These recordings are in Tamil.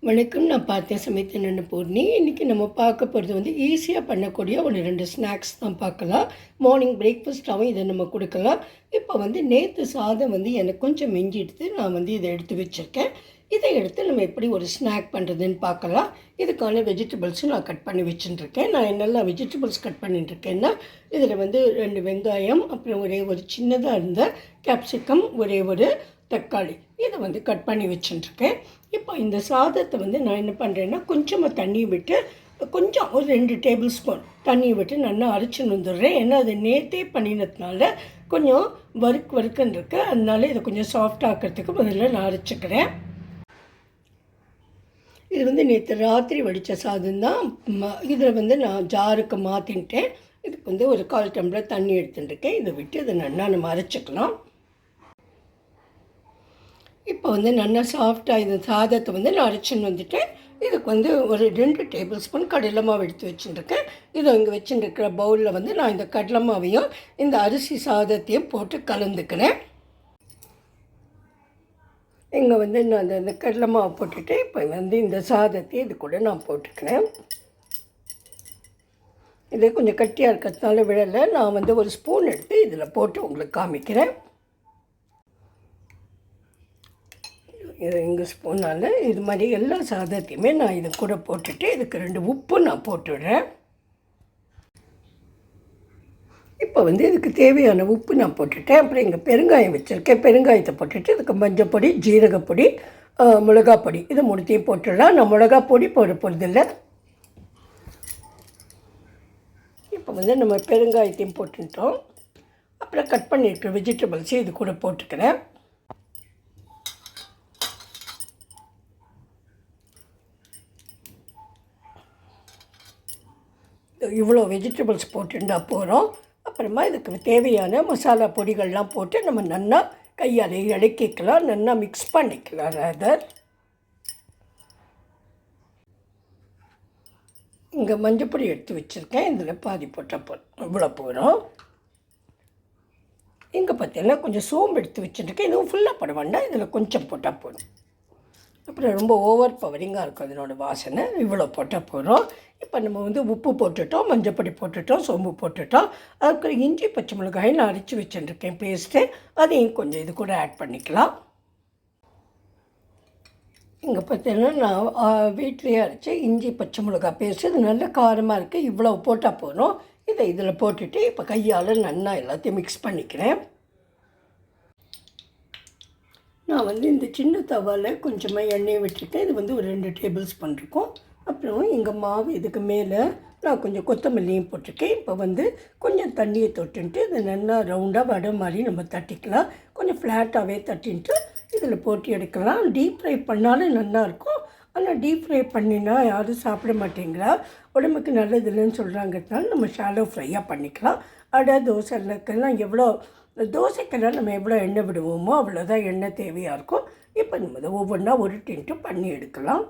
வணக்கம். நான் பார்த்தேன் சமைத்தேன் அன்னபூர்ணி. இன்றைக்கி நம்ம பார்க்க போகிறது வந்து ஈஸியாக பண்ணக்கூடிய ஒரு 2 ஸ்நாக்ஸ் தான் பார்க்கலாம். மார்னிங் பிரேக்ஃபாஸ்ட்டாகவும் இதை நம்ம கொடுக்கலாம். இப்போ வந்து நேற்று சாதம் வந்து எனக்கு கொஞ்சம் மிஞ்சிடுத்து, நான் வந்து இதை எடுத்து வச்சுருக்கேன். இதை எடுத்து நம்ம எப்படி ஒரு ஸ்நாக் பண்ணுறதுன்னு பார்க்கலாம். இதுக்கான வெஜிடபிள்ஸும் நான் கட் பண்ணி வச்சுட்டுருக்கேன். நான் என்னெல்லாம் வெஜிடபிள்ஸ் கட் பண்ணிட்டுருக்கேன்னா, இதில் வந்து 2 வெங்காயம், அப்புறம் ஒரே ஒரு சின்னதாக இருந்த கேப்சிகம், ஒரே ஒரு தக்காளி, இதை வந்து கட் பண்ணி வச்சுட்டுருக்கேன். இப்போ இந்த சாதத்தை வந்து நான் என்ன பண்ணுறேன்னா, கொஞ்சமாக தண்ணி விட்டு கொஞ்சம் ஒரு 2 டேபிள் ஸ்பூன் தண்ணி விட்டு நல்லா அரைச்சின்னு வந்துடுறேன். ஏன்னா அது நேற்றே பண்ணினதுனால கொஞ்சம் வறுக்குன்னு இருக்கு. அதனால இதை கொஞ்சம் சாஃப்ட் ஆக்கிறதுக்கு முதல்ல நான் அரைச்சிக்கிறேன். இது வந்து நேற்று ராத்திரி வடித்த சாதம் தான். இதில் வந்து நான் ஜாருக்கு மாற்றின்ட்டேன். இதுக்கு வந்து ஒரு 1/4 டம்ளர் தண்ணி எடுத்துட்டுருக்கேன். இதை விட்டு இதை நல்லா நம்ம அரைச்சிக்கலாம். இப்போ வந்து நல்லா சாஃப்டாக இந்த சாதத்தை வந்து நான் அரைச்சின்னு வந்துட்டேன். இதுக்கு வந்து ஒரு 2 டேபிள் ஸ்பூன் கடலை மாவு எடுத்து வச்சுட்டுருக்கேன். இதை இங்கே வச்சுட்டுருக்கிற பவுலில் வந்து நான் இந்த கடலை மாவையும் இந்த அரிசி சாதத்தையும் போட்டு கலந்துக்கிறேன். இங்கே வந்து நான் இந்த கடலை மாவு போட்டுட்டு இப்போ வந்து இந்த சாதத்தையும் இது கூட நான் போட்டுக்கிறேன். இது கொஞ்சம் கட்டியாக இருக்கிறதுனால விழலை. நான் வந்து ஒரு ஸ்பூன் எடுத்து இதில் போட்டு உங்களுக்கு காமிக்கிறேன். இது எங்கள் ஸ்பூனால் இது மாதிரி எல்லா சாதத்தையுமே நான் இது கூட போட்டுட்டு இதுக்கு 2 உப்பு நான் போட்டுடுறேன். இப்போ வந்து இதுக்கு தேவையான உப்பு நான் போட்டுட்டேன். அப்புறம் இங்கே பெருங்காயம் வச்சுருக்கேன். பெருங்காயத்தை போட்டுட்டு இதுக்கு மஞ்சள் பொடி, ஜீரகப்பொடி, மிளகாப்பொடி, இது 3த்தையும் போட்டுடலாம். நான் மிளகாப்பொடி போட போகிறதில்ல. இப்போ வந்து நம்ம பெருங்காயத்தையும் போட்டுட்டோம். அப்புறம் கட் பண்ணியிருக்கிற வெஜிடபிள்ஸையும் இது கூட போட்டுக்கிறேன். இவ்வளோ வெஜிடபிள்ஸ் போட்டுட்டா போகிறோம். அப்புறமா இதுக்கு தேவையான மசாலா பொடிகள்லாம் போட்டு நம்ம நல்லா கையால் இறக்கிக்கலாம், நல்லா மிக்ஸ் பண்ணிக்கலாம். ரதர் இங்கே மஞ்சப்பொடி எடுத்து வச்சுருக்கேன். இதில் பாதி போட்டால் இவ்வளோ போகிறோம். இங்கே பார்த்தீங்கன்னா கொஞ்சம் சோம்பு எடுத்து வச்சுருக்கேன். இதுவும் ஃபுல்லாக போட வேண்டாம், இதில் கொஞ்சம் போட்டால் போதும். அப்புறம் ரொம்ப ஓவர் பவரிங்காக இருக்கும் இதனோட வாசனை. இவ்வளோ போட்டால் போகிறோம். இப்போ நம்ம வந்து உப்பு போட்டுட்டோம், மஞ்சப்பொடி போட்டுட்டோம், சோம்பு போட்டுட்டோம். அதுக்கு இஞ்சி பச்சை மிளகாயை நான் அரைச்சி வச்சுருக்கேன் பேஸ்ட்டு, அதையும் கொஞ்சம் இது கூட ஆட் பண்ணிக்கலாம். இங்கே பார்த்தீங்கன்னா நான் வீட்டிலேயே அரைச்சி இஞ்சி பச்சை மிளகாய் பேஸ்ட்டு, இது நல்ல காரமாக இருக்குது. இவ்வளோ போட்டால் போகிறோம். இதை இதில் போட்டுட்டு இப்போ கையால் நல்லா எல்லாத்தையும் மிக்ஸ் பண்ணிக்கிறேன். நான் வந்து இந்த சின்ன தவாவில் கொஞ்சமாக எண்ணெயை விட்டுருக்கேன். இது வந்து ஒரு 2 டேபிள் ஸ்பூன் இருக்கும். அப்புறம் எங்கள் மாவு இதுக்கு மேலே நான் கொஞ்சம் கொத்தமல்லியும் போட்டிருக்கேன். இப்போ வந்து கொஞ்சம் தண்ணியை தொட்டுன்ட்டு இதை நல்லா ரவுண்டாக வடை மாதிரி நம்ம தட்டிக்கலாம். கொஞ்சம் ஃப்ளாட்டாகவே தட்டின்ட்டு இதில் போட்டு எடுக்கலாம். டீப் ஃப்ரை பண்ணாலும் நல்லாயிருக்கும். ஆனால் டீப் ஃப்ரை பண்ணினா யாரும் சாப்பிட மாட்டேங்கிறா, உடம்புக்கு நல்லது இல்லைன்னு சொல்கிறாங்கிறதுனால நம்ம ஷாலோ ஃப்ரையாக பண்ணிக்கலாம். அடை தோசைக்கெல்லாம் தோசைக்கெல்லாம் நம்ம எவ்வளோ எண்ணெய் விடுவோமோ அவ்வளோதான் எண்ணெய் தேவையாக இருக்கும். இப்போ நம்ம இதை ஒவ்வொன்றா ஒரு டின்ட்டு பண்ணி எடுக்கலாம்.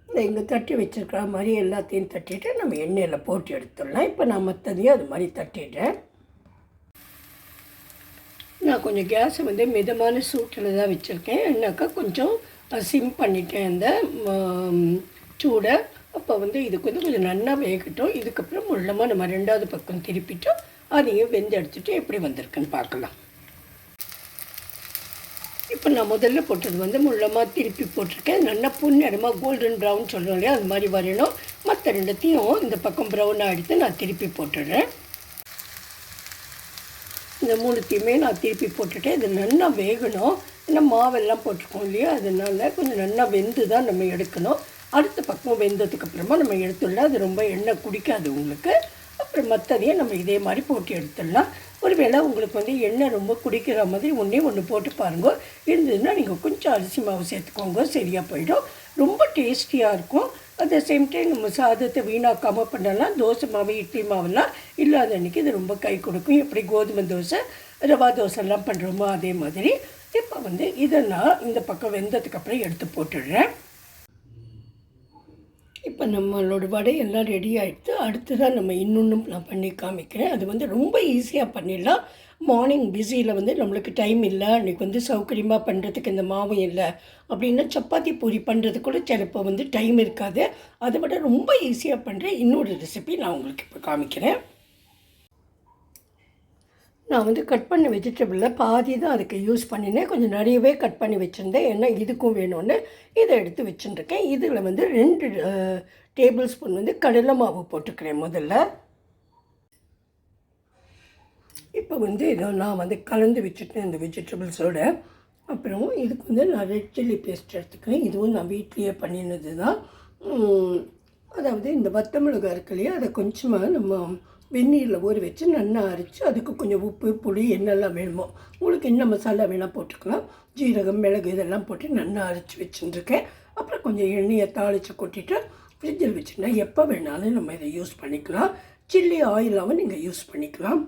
இந்த இங்கே தட்டி வச்சுருக்கிற மாதிரி எல்லாத்தையும் தட்டிட்டு நம்ம எண்ணெயில் போட்டு எடுத்துடலாம். இப்போ நான் மற்றதையும் அது மாதிரி தட்டிடுறேன். நான் கொஞ்சம் கேஸை வந்து மிதமான சூட்டில் தான் வச்சுருக்கேன். என்னாக்கா கொஞ்சம் சிம் பண்ணிட்டேன் அந்த சூடை. அப்போ வந்து இதுக்கு வந்து கொஞ்சம் நல்லா வேகட்டும். இதுக்கப்புறம் முள்ளமாக நம்ம 2வது பக்கம் திருப்பிட்டோம். அதையும் வெந்து எடுத்துகிட்டு எப்படி வந்திருக்குன்னு பார்க்கலாம். இப்போ நான் முதல்ல போட்டது வந்து முள்ளமாக திருப்பி போட்டிருக்கேன். நல்லா புன்னிறமாக கோல்டன் ப்ரௌன் சொல்கிறோம் இல்லையா, அது மாதிரி வரணும். மற்ற 2த்தையும் இந்த பக்கம் ப்ரௌனாக எடுத்து நான் திருப்பி போட்டுடுறேன். இந்த 3த்தையுமே நான் திருப்பி போட்டுட்டேன். இது நல்லா வேகணும். ஏன்னா மாவெல்லாம் போட்டிருக்கோம் இல்லையா, அதனால கொஞ்சம் நல்லா வெந்து தான் நம்ம எடுக்கணும். அடுத்த பக்கம் வெந்ததுக்கப்புறமா நம்ம எடுத்துடலாம். அது ரொம்ப எண்ணெய் குடிக்காது உங்களுக்கு. அப்புறம் மற்றதையும் நம்ம இதே மாதிரி போட்டு எடுத்துடலாம். ஒருவேளை உங்களுக்கு வந்து எண்ணெய் ரொம்ப குடிக்கிற மாதிரி ஒன்று போட்டு பாருங்க. இருந்ததுன்னா நீங்கள் கொஞ்சம் அரிசி மாவு சேர்த்துக்கோங்க, சரியாக போயிடும். ரொம்ப டேஸ்டியாக இருக்கும். அட் த சேம் டைம் நம்ம சாதத்தை வீணாக்காமல் பண்ணலாம். தோசை மாவு, இட்லி மாவெல்லாம் இல்லாத அன்றைக்கி இது ரொம்ப கை கொடுக்கும். எப்படி கோதுமை தோசை, ரவா தோசைலாம் பண்ணுறோமோ அதே மாதிரி. இப்போ வந்து இதை நான் இந்த பக்கம் வெந்ததுக்கப்புறம் எடுத்து போட்டுடுறேன். இப்போ இப்போ நம்மளோட வடை எல்லாம் ரெடி ஆகிடுது. அடுத்ததாக நம்ம இன்னொன்றும் நான் பண்ணி காமிக்கிறேன். அது வந்து ரொம்ப ஈஸியாக பண்ணிடலாம். மார்னிங் பிஸியில் வந்து நம்மளுக்கு டைம் இல்லை, அன்றைக்கி வந்து சௌகரியமாக பண்ணுறதுக்கு இந்த மாவும் இல்லை அப்படின்னா சப்பாத்தி பூரி பண்ணுறது கூட சிலப்போ வந்து டைம் இருக்காது. அதை விட ரொம்ப ஈஸியாக பண்ணுற இன்னொரு ரெசிபி நான் உங்களுக்கு இப்போ காமிக்கிறேன். நான் வந்து கட் பண்ண வெஜிடபிளில் பாதி தான் அதுக்கு யூஸ் பண்ணினேன். கொஞ்சம் நிறையவே கட் பண்ணி வச்சுருந்தேன். ஏன்னா இதுக்கும் வேணும்னு இதை எடுத்து வச்சுட்டுருக்கேன். இதில் வந்து 2 டேபிள் ஸ்பூன் வந்து கடலை மாவு போட்டுக்கிறேன் முதல்ல. இப்போ வந்து இதை நான் வந்து கலந்து வச்சுட்டேன் இந்த வெஜிடபிள்ஸோடு. அப்புறம் இதுக்கு வந்து நான் ரெட் சில்லி பேஸ்ட் எடுத்துக்கிறேன். இதுவும் நான் வீட்லேயே பண்ணினது தான். அதாவது இந்த வத்தமிளகா இருக்கு இல்லையா, அதை கொஞ்சமாக நம்ம வெந்நீரில் ஊற வச்சு நல்லா அரைச்சி அதுக்கு கொஞ்சம் உப்பு புளி என்னெல்லாம் வேணுமோ உங்களுக்கு என்ன மசாலா வேணால் போட்டுக்கலாம். ஜீரகம் மிளகு இதெல்லாம் போட்டு நல்லா அரைச்சி வச்சுட்டுருக்கேன். அப்புறம் கொஞ்சம் எண்ணெயை தாளித்து கொட்டிட்டு ஃப்ரிட்ஜில் வச்சுருந்தா எப்போ வேணாலும் நம்ம இதை யூஸ் பண்ணிக்கலாம். சில்லி ஆயிலாகவும் நீங்கள் யூஸ் பண்ணிக்கலாம்.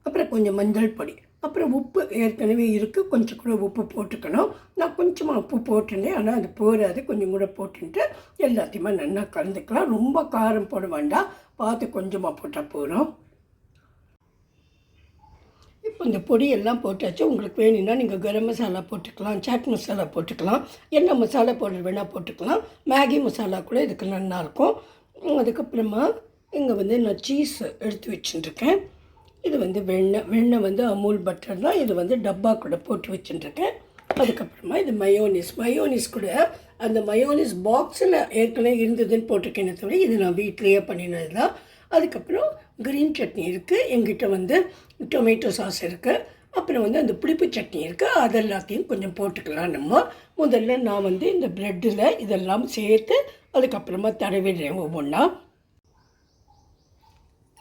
அப்புறம் கொஞ்சம் மஞ்சள் பொடி, அப்புறம் உப்பு ஏற்கனவே இருக்குது, கொஞ்சம் கூட உப்பு போட்டுக்கணும். நான் கொஞ்சமாக உப்பு போட்டுட்டேன், ஆனால் அது போகாது, கொஞ்சம் கூட போட்டுட்டு எல்லாத்தையுமே நல்லா கலந்துக்கலாம். ரொம்ப காரம் போட வேண்டாம், பார்த்து கொஞ்சமாக போட்டால் போகிறோம். இப்போ இந்த பொடியெல்லாம் போட்டாச்சு. உங்களுக்கு வேணும்னா நீங்கள் கரம் மசாலா போட்டுக்கலாம், சாட் மசாலா போட்டுக்கலாம், என்ன மசாலா பவுடர் வேணால் போட்டுக்கலாம். மேகி மசாலா கூட இதுக்கு நல்லாயிருக்கும். அதுக்கப்புறமா இங்கே வந்து நான் சீஸ் எடுத்து வச்சுட்டுருக்கேன். இது வந்து வெண்ணெய் வந்து அமூல் பட்டர் தான். இது வந்து டப்பா கூட போட்டு வச்சுட்டுருக்கேன். அதுக்கப்புறமா இது மயோனிஸ் கூட அந்த மயோனிஸ் பாக்ஸில் ஏற்கனவே இருந்ததுன்னு போட்டிருக்கேன்னு தவிர இது நான் வீட்லேயே பண்ணினது தான். அதுக்கப்புறம் க்ரீன் சட்னி இருக்குது, எங்கிட்ட வந்து டொமேட்டோ சாஸ் இருக்குது, அப்புறம் வந்து அந்த புளிப்பு சட்னி இருக்குது. அதெல்லாத்தையும் கொஞ்சம் போட்டுக்கலாம். நம்ம முதல்ல நான் வந்து இந்த ப்ரெட்டில் இதெல்லாம் சேர்த்து அதுக்கப்புறமா தடவிடுறேன் ஒவ்வொன்றா.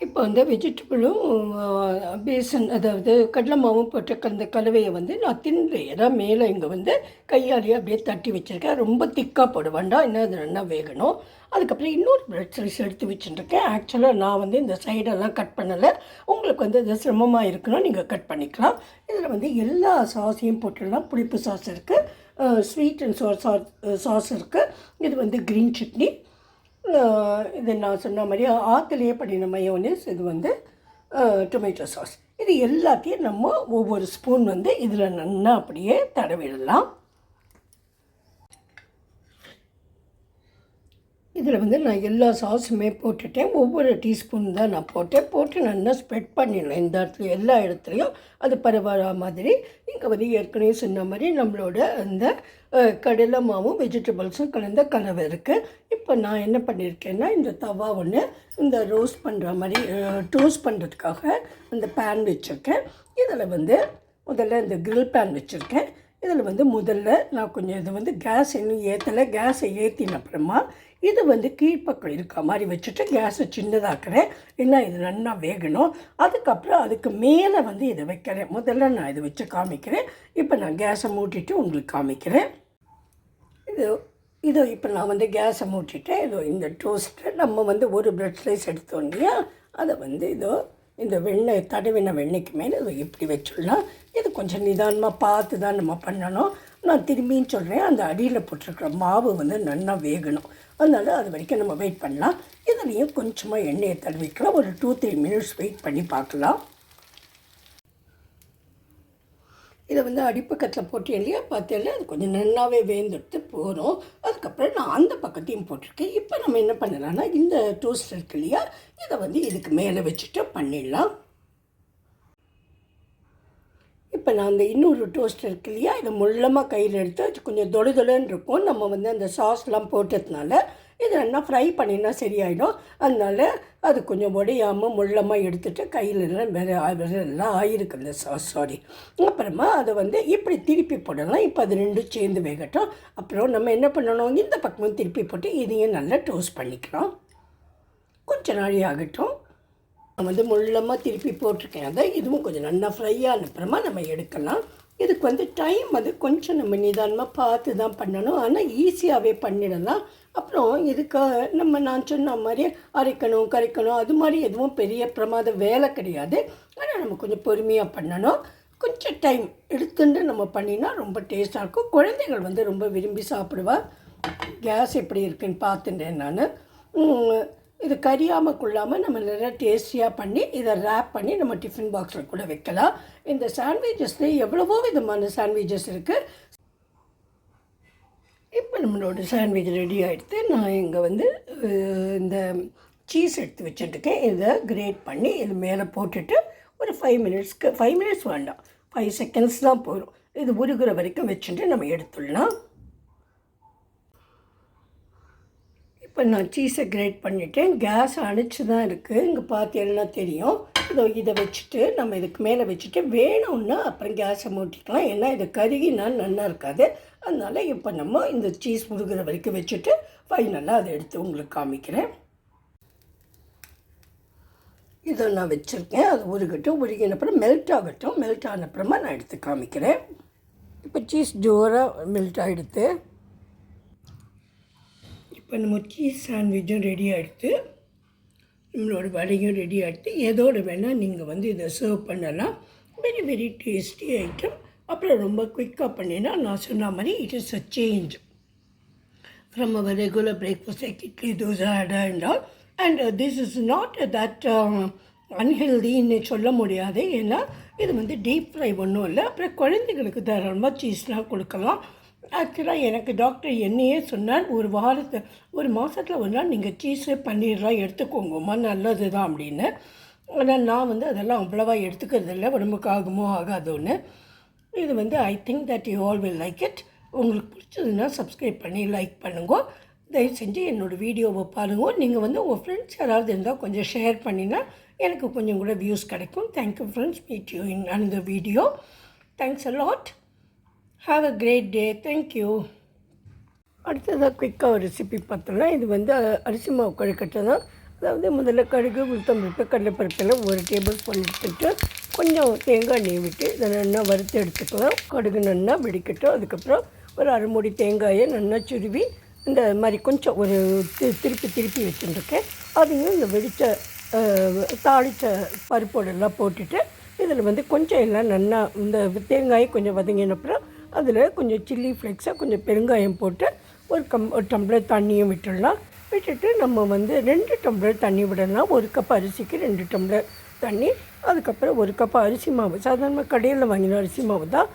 இப்போ வந்து வெஜிடபிளும் பேசன் அதாவது கடலை மாவும் போட்ட அந்த கலவையை வந்து நான் லேயராக மேலே இங்கே வந்து கையாலேயே அப்படியே தட்டி வச்சுருக்கேன். ரொம்ப திக்காக போட வேண்டாம், இன்னும் அது நல்லா வேகணும். அதுக்கப்புறம் இன்னொரு ப்ரெட் ஸ்லைஸ் எடுத்து வச்சுட்டுருக்கேன். ஆக்சுவலாக நான் வந்து இந்த சைடெல்லாம் கட் பண்ணலை, உங்களுக்கு வந்து அது சிரமமாக இருக்கணும், நீங்கள் கட் பண்ணிக்கலாம். இதில் வந்து எல்லா சாஸையும் போட்டுடலாம். புளிப்பு சாஸ் இருக்குது, ஸ்வீட் அண்ட் சாஸ் இருக்குது. இது வந்து க்ரீன் சட்னி, இது நான் சொன்ன மாதிரி ஆற்றுலேயே பண்ணின மயோனிஸ், இது வந்து டொமேட்டோ சாஸ். இது எல்லாத்தையும் நம்ம ஒவ்வொரு ஸ்பூன் வந்து இதில் நல்லா அப்படியே தடவிடலாம். இதில் வந்து நான் எல்லா சாஸுமே போட்டுட்டேன். ஒவ்வொரு டீஸ்பூன் தான் நான் போட்டு நல்லா ஸ்ப்ரெட் பண்ணிடலாம். இந்த இடத்துல எல்லா இடத்துலையும் அது பரவாயில்ல மாதிரி. இங்கே வந்து ஏற்கனவே சொன்ன மாதிரி நம்மளோட அந்த கடலை மாவும் வெஜிடபிள்ஸும் கலந்த கலவை இருக்குது. இப்போ நான் என்ன பண்ணியிருக்கேன்னா இந்த தவா ஒன்று இந்த ரோஸ்ட் பண்ணுற மாதிரி டோஸ்ட் பண்ணுறதுக்காக அந்த பேன் வச்சுருக்கேன். இதில் வந்து முதல்ல இந்த க்ரில் பேன் வச்சுருக்கேன். இதில் வந்து முதல்ல நான் கொஞ்சம் இது வந்து கேஸ் இன்னும் ஏற்றலை, கேஸை ஏற்றின அப்புறமா இது வந்து கீழ்ப்பக்கம் இருக்க மாதிரி வச்சுட்டு கேஸை சின்னதாக்குறேன். ஏன்னா இது நல்லா வேகணும். அதுக்கப்புறம் அதுக்கு மேலே வந்து இதை வைக்கிறேன். முதல்ல நான் இதை வச்சு காமிக்கிறேன். இப்போ நான் கேஸை மூட்டிட்டு உங்களுக்கு காமிக்கிறேன். இதோ இப்போ நான் வந்து கேஸை மூட்டிட்டேன். இதோ இந்த டோஸ்ட்டை நம்ம வந்து ஒரு ப்ரெட் ஸ்லைஸ் எடுத்தோம் இல்லையா, அதை வந்து இதோ இந்த வெண்ணெய் தடவின வெண்ணெய்க்கு மேலே இதை இப்படி வச்சுடலாம். இது கொஞ்சம் நிதானமாக பார்த்து தான் நம்ம பண்ணணும். நான் திரும்பியும் சொல்கிறேன், அந்த அடியில் போட்டிருக்கிற மாவு வந்து நல்லா வேகணும். அதனால் அது வரைக்கும் நம்ம வெயிட் பண்ணலாம். இதுலேயும் கொஞ்சமாக எண்ணெயை தடவிக்கலாம். ஒரு 2-3 மினிட்ஸ் வெயிட் பண்ணி பார்க்கலாம். இதை வந்து அடிப்பக்கத்தில் போட்டேன் இல்லையா, பார்த்தேன் அது கொஞ்சம் நல்லாவே வேந்துட்டு போகிறோம். அதுக்கப்புறம் நான் அந்த பக்கத்தையும் போட்டிருக்கேன். இப்போ நம்ம என்ன பண்ணலாம்னா இந்த டோஸ்ட் இருக்கு இல்லையா, இதை வந்து இதுக்கு மேலே வச்சுட்டு பண்ணிடலாம். இப்போ நான் அந்த இன்னொரு டோஸ்ட் இருக்கு இல்லையா, இதை முள்ளமாக கையில் எடுத்து அது கொஞ்சம் தொடுதொலன்னு இருக்கும். நம்ம வந்து அந்த சாஸ்லாம் போட்டதுனால இது நல்லா ஃப்ரை பண்ணினா சரியாயிடும். அதனால் அது கொஞ்சம் உடையாமல் முள்ளமாக எடுத்துகிட்டு கையிலெல்லாம் விரலாம் ஆகிருக்கு அந்த சாஸ். அப்புறமா அதை வந்து இப்படி திருப்பி போடலாம். இப்போ அது ரெண்டும் சேர்ந்து வேகட்டும். அப்புறம் நம்ம என்ன பண்ணணும், இந்த பக்கமும் திருப்பி போட்டு இதையும் நல்லா டோஸ்ட் பண்ணிக்கலாம். கொஞ்சம் நாழி ஆகட்டும். நான் வந்து முள்ளமாக திருப்பி போட்டிருக்கேன். அதை இதுவும் கொஞ்சம் நல்லா ஃப்ரையாக அனுப்புறமா நம்ம எடுக்கலாம். இதுக்கு வந்து டைம் வந்து கொஞ்சம் நம்ம நிதானமாக பார்த்து தான் பண்ணணும். ஆனால் ஈஸியாகவே பண்ணிடலாம். அப்புறம் இதுக்கு நான் சொன்ன மாதிரி அரைக்கணும் கரைக்கணும் அது மாதிரி எதுவும் பெரிய பிரமாத வேலை கிடையாது. ஆனால் நம்ம கொஞ்சம் பொறுமையாக பண்ணணும். கொஞ்சம் டைம் எடுத்துட்டு நம்ம பண்ணினா ரொம்ப டேஸ்ட்டாக இருக்கும். குழந்தைகள் வந்து ரொம்ப விரும்பி சாப்பிடுவா. கேஸ் எப்படி இருக்குன்னு பார்த்துட்டேன் நான். இது கரியாமல் கொள்ளாமல் நம்ம நல்லா டேஸ்டியாக பண்ணி இதை ரேப் பண்ணி நம்ம டிஃபன் பாக்ஸில் கூட வைக்கலாம். இந்த சாண்ட்விச்சஸ்லேயே எவ்வளவோ விதமான சாண்ட்விச்சஸ் இருக்குது. இப்போ நம்மளோட சாண்ட்விச் ரெடி ஆகிடுது. நான் இங்கே வந்து இந்த சீஸ் எடுத்து வச்சுட்டுருக்கேன். இதை கிரேட் பண்ணி இது மேலே போட்டுட்டு ஒரு 5 மினிட்ஸ் வேண்டாம், 5 செகண்ட்ஸ் தான் போதும். இது உருகிற வரைக்கும் வச்சுட்டு நம்ம எடுத்துடலாம். இப்போ நான் சீஸை கிரேட் பண்ணிவிட்டேன். கேஸ் அணைச்சி தான் இருக்குது, இங்கே பார்த்தீங்கன்னா தெரியும். இதை வச்சுட்டு நம்ம இதுக்கு மேலே வச்சுட்டு வேணும்னா அப்புறம் கேஸை மூட்டிக்கலாம். ஏன்னா இது கருகினா நல்லா இருக்காது. அதனால் இப்போ நம்ம இந்த சீஸ் உருகிற வரைக்கும் வச்சுட்டு ஃபைனலாக அதை எடுத்து உங்களுக்கு காமிக்கிறேன். இதை நான் வச்சுருக்கேன். அது உருகினப்புறம் மெல்ட் ஆகட்டும். மெல்ட் ஆனப்புறமா நான் எடுத்து காமிக்கிறேன். இப்போ சீஸ் ஜோராக மெல்ட் ஆகிடுது. இப்போ நம்ம சீஸ் சாண்ட்விச்சும் ரெடி ஆகிடுது, நம்மளோட வடையும் ரெடி ஆகிடுது. எதோடு வேணால் நீங்கள் வந்து இதை சர்வ் பண்ணலாம். Very very tasty item. அப்புறம் ரொம்ப குயிக்காக பண்ணினா நான் சொன்ன மாதிரி it is a change from our regular breakfast like idli, dosa, adai and all. And this is not that அன்ஹெல்தின்னு சொல்ல முடியாது. ஏன்னா இது வந்து டீப் ஃப்ரை ஒன்றும் இல்லை. அப்புறம் குழந்தைங்களுக்கு தாராளமாக சீஸ்லாம் கொடுக்கலாம். ஆக்சுவலாக எனக்கு டாக்டர் என்னையே சொன்னார், ஒரு மாதத்தில் ஒரு நாள் நீங்கள் சீஸு பன்னீர்லாம் எடுத்துக்கோங்கம்மா, நல்லது தான் அப்படின்னு. ஆனால் நான் வந்து அதெல்லாம் அவ்வளோவா எடுத்துக்கிறது இல்லை, உடம்புக்கு ஆகுமோ ஆகாதோன்னு. இது வந்து I think that you all will like it. உங்களுக்கு பிடிச்சதுன்னா சப்ஸ்கிரைப் பண்ணி லைக் பண்ணுங்க. தயவு செஞ்சு என்னோடய வீடியோவை பாருங்க. நீங்கள் வந்து உங்கள் ஃப்ரெண்ட்ஸ் யாராவது இருந்தால் கொஞ்சம் ஷேர் பண்ணினா எனக்கு கொஞ்சம் கூட வியூஸ் கிடைக்கும். Thank you friends. Meet you in another video. Thanks a lot. Have a great day. Thank you. அடுத்ததாக குயிக்காக ஒரு ரெசிபி பார்த்தோம்னா, இது வந்து அரிசி மாவு கொழுக்கட்டை தான். அதாவது முதல்ல கடுகு, உளுத்தம்பருப்பு, கடலைப்பருப்பில் 1 டேபிள் ஸ்பூன் எடுத்துகிட்டு கொஞ்சம் தேங்காய் எண்ணெய் விட்டு இதை நல்லா வறுத்து எடுத்துக்கலாம். கடுகு நல்லா வெடிக்கட்டும். அதுக்கப்புறம் ஒரு அரை மூடி தேங்காயை நல்லா சுருவி இந்த மாதிரி கொஞ்சம் ஒரு திருப்பி வச்சுருக்கேன். அதையும் இந்த வெடித்த தாளித்த பருப்போடெல்லாம் போட்டுட்டு இதில் வந்து கொஞ்சம் எல்லாம் நல்லா இந்த தேங்காயை கொஞ்சம் வதங்கினப்புறம் அதில் கொஞ்சம் சில்லி ஃப்ளேக்ஸாக கொஞ்சம் பெருங்காயம் போட்டு ஒரு டம்ளர் தண்ணியும் விட்டுடலாம். விட்டுட்டு நம்ம வந்து 2 டம்ளர் தண்ணி விடலாம். 1 கப் அரிசிக்கு 2 டம்ளர் தண்ணி. அதுக்கப்புறம் 1 கப் அரிசி மாவு, சாதாரணமாக கடையில் வாங்கின அரிசி மாவு தான்.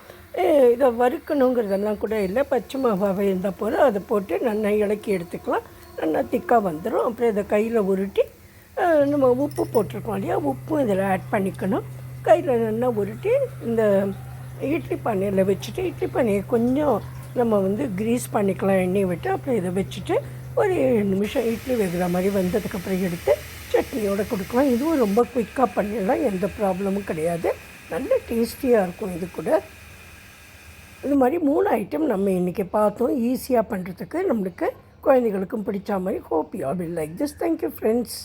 இதை வறுக்கணுங்கிறதெல்லாம் கூட இல்லை, பச்சை மாவாக இருந்தால் போல் அதை போட்டு நல்லா இலக்கி எடுத்துக்கலாம். நல்லா திக்காக வந்துடும். அப்புறம் இதை கையில் உருட்டி நம்ம உப்பு போட்டிருக்கோம் இல்லையா, உப்பும் இதில் ஆட் பண்ணிக்கணும். கையில் நல்லா உருட்டி இந்த இட்லி பானையில் வச்சுட்டு, இட்லி பானையை கொஞ்சம் நம்ம வந்து க்ரீஸ் பண்ணிக்கலாம் எண்ணெய் விட்டு. அப்புறம் இதை வச்சுட்டு ஒரு 7 நிமிஷம் இட்லி வேகிற மாதிரி வந்ததுக்கப்புறம் எடுத்து சட்னியோடு கொடுக்கலாம். இதுவும் ரொம்ப குயிக்காக பண்ணிடலாம், எந்த ப்ராப்ளமும் கிடையாது. நல்ல டேஸ்டியாக இருக்கும். இது கூட இது மாதிரி 3 ஐட்டம் நம்ம இன்றைக்கி பார்த்தோம். ஈஸியாக பண்ணுறதுக்கு நம்மளுக்கு குழந்தைகளுக்கும் பிடிச்ச மாதிரி. Hope you all will like this. Thank you friends.